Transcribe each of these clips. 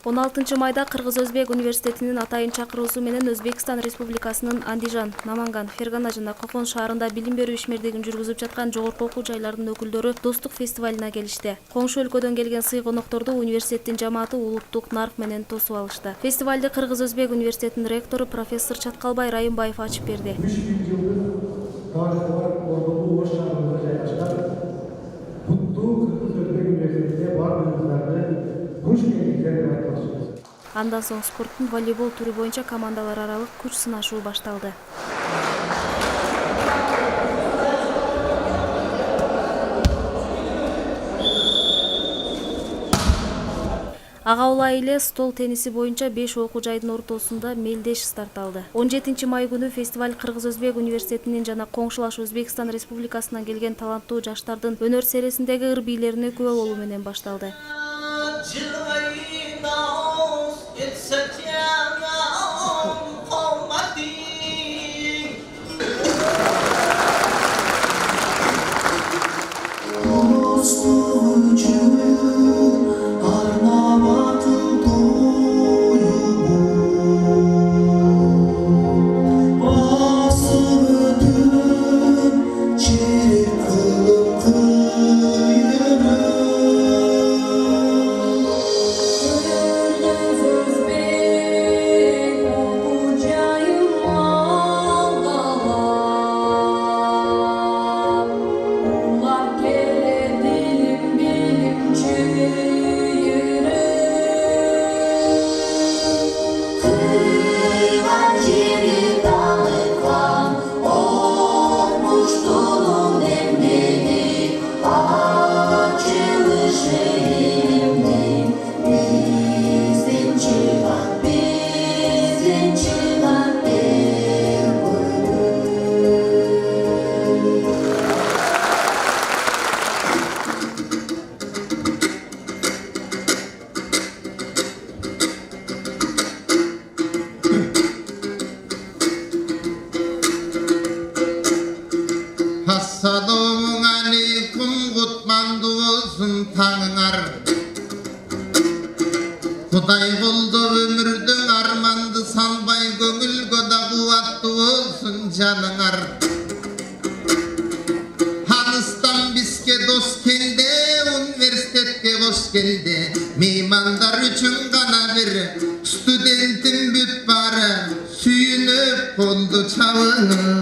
16 майда Кыргыз-Өзбек университетинин атайын чакыруусу менен Өзбекстан Республикасынын Андижан, Наманган, Фергана жана Кокон шаарында билим берүү ишмердигин жүргүзүп жаткан жогорку окуу жайлардын өкүлдөрү Достук фестивалына келишти. Коңшу өлкөдөн келген сый конокторду университеттин жамааты улуттук нарк менен тосуп алышты. Фестивалды Кыргыз-Өзбек университетинин ректору профессор Чаткалбай Райымбаев ачып берди. Андан соң спорттун волейбол түрү боюнча командалар аралык күч сынашуу башталды. Ага улай эле стол тенниси боюнча 5 окуу жайдын ортосунда мелдеш старт алды. 17 май күнү фестиваль Кыргыз-Өзбек университетинин жана коңшулаш Өзбекстан Республикасынан келген таланттуу жаштардын өнөр сересиндеги ыр бийлерине күбө болуу менен башталды. Assalamu alaikum kutmandı olsun tağınar. Kuday buldu ömürdün armandı salbay gönül goda kuvatlı olsun canınar. Hanıstan bizke dost geldi, üniversitetke hoş geldi. Mimandar üçün kana bir studentim büt barı, süyünüp oldu çavını.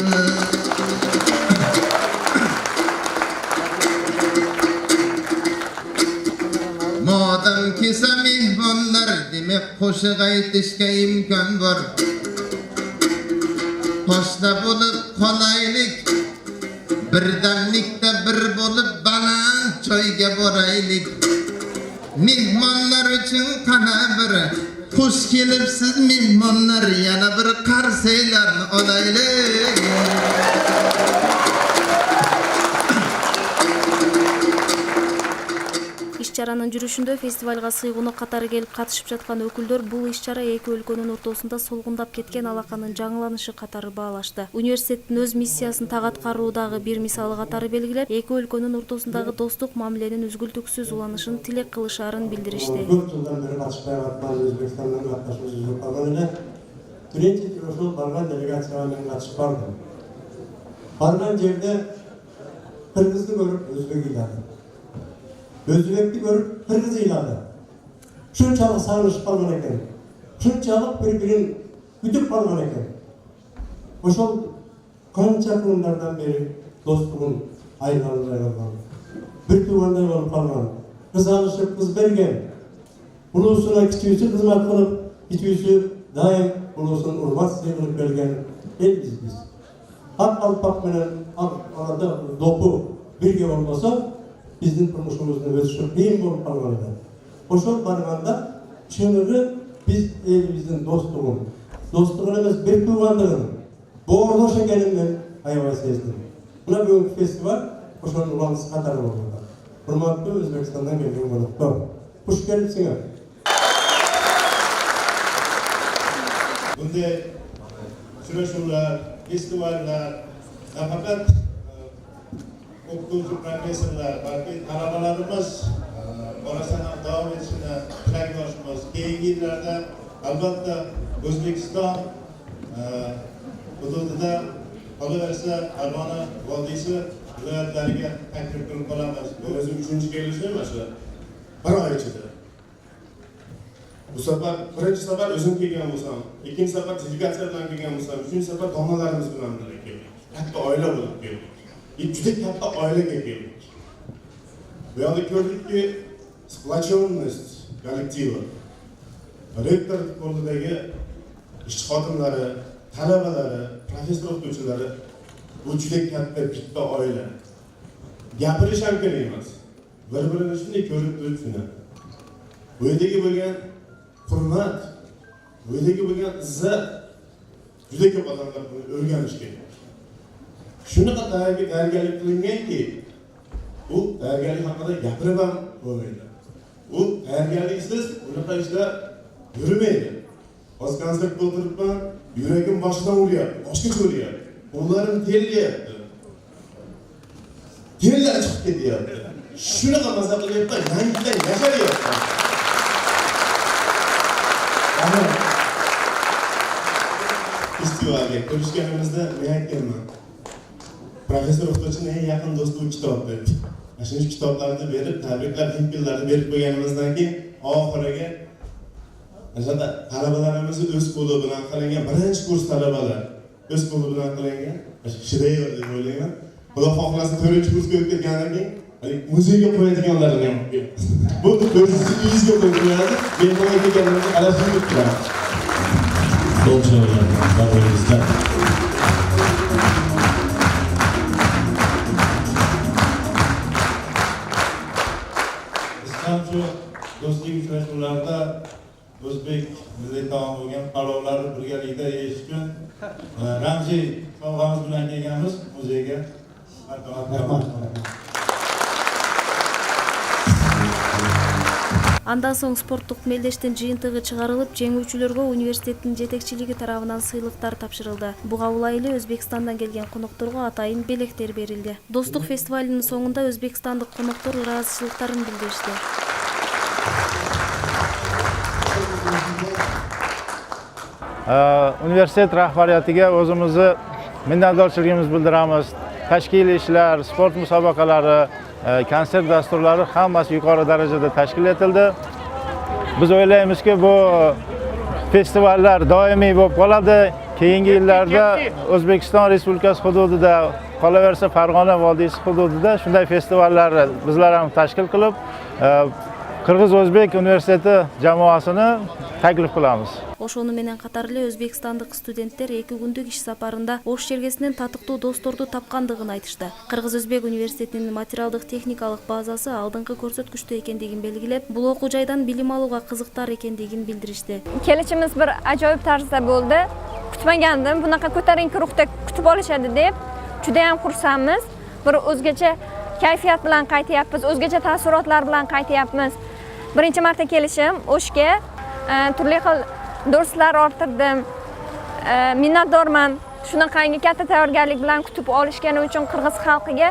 Modam kisa mihmanlar demek koşu gaytışka imkan var. Hoşta bulup kolaylık, birdemlikte bir bulup bana çoyga boraylık. Mihmanlar için kana bir hoş gelipsiz mihmanlar yana bir karseylar olaylık. Иш-чаранын жүрүшүндө фестивалга сыйгоно катары келип катышып жаткан өкүлдөр бул иш-чара эки өлкөнүн ортосунда солгундап кеткен алаканын жаңыланышы катары баалашты. Университеттин өз миссиясын так аткаруудагы бир мисалы катары белгилеп, эки өлкөнүн ортосундагы достук мамиленин үзгүлтүксүз уланышын тилек кылышаарын билдиришти. Көп жылдан бери катышпай аткан Өзбекстандын катнашуусу жок калган эле. Биринчи ошол барган делегацияга мен катышып бардым. Барган жерде кыргызды көрүп өзбек ыйлады. Өзбекти көрүп кыргыз ыйлады. Ушунчалык сагынышып калган экен. Ушунчалык бири-бирин күтүп калган экен. Ошол канча кылымдардан бери достугун айланбай калган. Bir tuvандай болуп калган. Кыз алышып, кыз берген. Улуусуна кичүүсү кызмат кылып, кичүүсү дайым улуусун урмат сыйлык берген эл биз. Ак алпак менен арада допу бирге болбосо, биздин турмушубуздун өтүшү кыйын болуп калган экен. Ошол барганда чыныгы биз элибиздин достугун эмес бир туугандыгын боордош экенин мен аябай сездим. Мына бүгүнкү фестиваль ошонун уланысы катары болуп атат. Урматтуу Өзбекстандан келген коноктор, куш келипсиңер. Bunday süreçler, festivaller, fakat okuyucu profesörler, belki arabalarımız orasına devam etsinler. tilakdoshimiz. Keyingi yillarda albatta O'zbekiston hududida qolaversa Farg'ona vodiysi viloyatlariga taklif qilib qolamiz. Bu o'zim 3-chi kelishim shu. Bir oy ichida. Bu safar birinchi safar o'zim kelgan bo'lsam, ikkinchi safar delegatsiya bilan kelgan bo'lsam, uchinchi safar domlalarimiz bilan birga keldik. Katta oila bo'lib keldik. Juda katta oilaga keldik. Bu yerda ko'rdikki, splachonность kollektivi. Rektor qo'lidagi ishchi xodimlari, talabalari, professor o'qituvchilari bu juda katta bitta oila. Gapirish ham qiyin emas. Bir-birini shunday ko'rib turib shuni. Bu yerdagi bo'lgan hurmat, bu yerdagi bo'lgan izzat juda ko'p odamlar buni o'rganish kerak. Shunaqa tayyorgarlik qilinganki, u tayyorgarlik haqida gapirib ham bo'lmaydi. U tayyorgarliksiz unaqa ishlar yurmaydi. Hozir konsertda o'tiribman, yuragim boshidan uryapti, boshqa ko'ryapti. Qo'llarim terlayapti. Terlar chiqib ketyapti. Shunaqa maza qilyapman, yangidan yasharyapman. Festivalga ko'rishganimizda men aytganman. Professor o'qituvchining eng yaqin do'sti bu kitob deb. Mana shu kitoblarni berib, tabriklar, diplomlarni berib qo'yganimizdan keyin oxiriga o'shada talabalarimizni o'z qo'li bilan qilingan birinchi kurs talabalar o'z qo'li bilan qilingan shidayyor deb o'ylayman. Xudo xohlasa 4-kursga o'tib ketgandan keyin muzeyga qo'yadiganlarini ham bu o'zingizni uyingizga qo'yib qo'yadi. Men bunga kelganimda adashib turibman. Islom shu do'stlik uchrashuvlarida o'zbek milliy taom bo'lgan palovlarni birgalikda yeyish uchun ramziy sovg'amiz bilan kelganmiz muzeyga. Андан соң спорттук мелдештин жыйынтыгы чыгарылып, жеңүүчүлөргө университеттин жетекчилиги тарабынан сыйлыктар тапшырылды. Буга улай Өзбекстандан келген конокторго атайын белектер берилди. Достук фестивалынын соңунда өзбекстандык коноктор ыраазычылыктарын билдиришти. Universitet rahbariyatiga o'zimizni minnatdorchiligimizni bildiramiz. Tashkiliy ishlar, sport musobaqalari, konsert dasturlari hammasi yuqori darajada tashkil etildi. Biz o'ylaymizki, bu festivallar doimiy bo'lib qoladi. Keyingi yillarda O'zbekiston Respublikasi hududida, qolaversa Farg'ona vodiysi hududida shunday festivallar bizlar ham tashkil qilib, Qirg'iz-O'zbek universiteti jamoasini taklif qilamiz. Ошону менен катар эле өзбекстандык студенттер 2 күндүк иш сапарында Ош чергесинен татыктуу досторду тапкандыгын айтышты. Кыргыз-Өзбек университетинин материалдык техникалык базасы алдыңкы көрсөткүчтө экендигин белгилеп, бул окуу жайдан билим алууга кызыктар экендигин билдиришти. Kelishimiz bir ajoyib tarzda bo'ldi. Kutmagandim, bunaqa ko'tarinki ruhda kutib olishadi deb juda ham xursandmiz. Bir o'zgacha kayfiyat bilan qaytyapmiz, o'zgacha taassurotlar bilan qaytyapmiz. Birinchi marta kelishim O'shga turli xil darslar orttirdim. Minnatdorman. Shunaqangi katta tayyorgarlik bilan kutib olishgani uchun qirg'iz xalqiga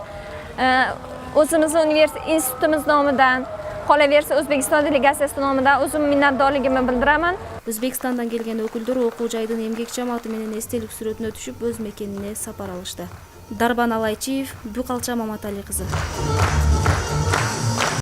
o'zimizning universitet institutimiz nomidan, qolaversa O'zbekiston delegatsiyasi nomidan o'zim minnatdorligimni bildiraman. Өзбекстандан келген өкүлдөр окуу жайдын эмгек жамааты менен эстелик сүрөтүнө түшүп, өз мекенине сапар алышты. Дарбан Алайчиев, Бүкалча Маматали кызы.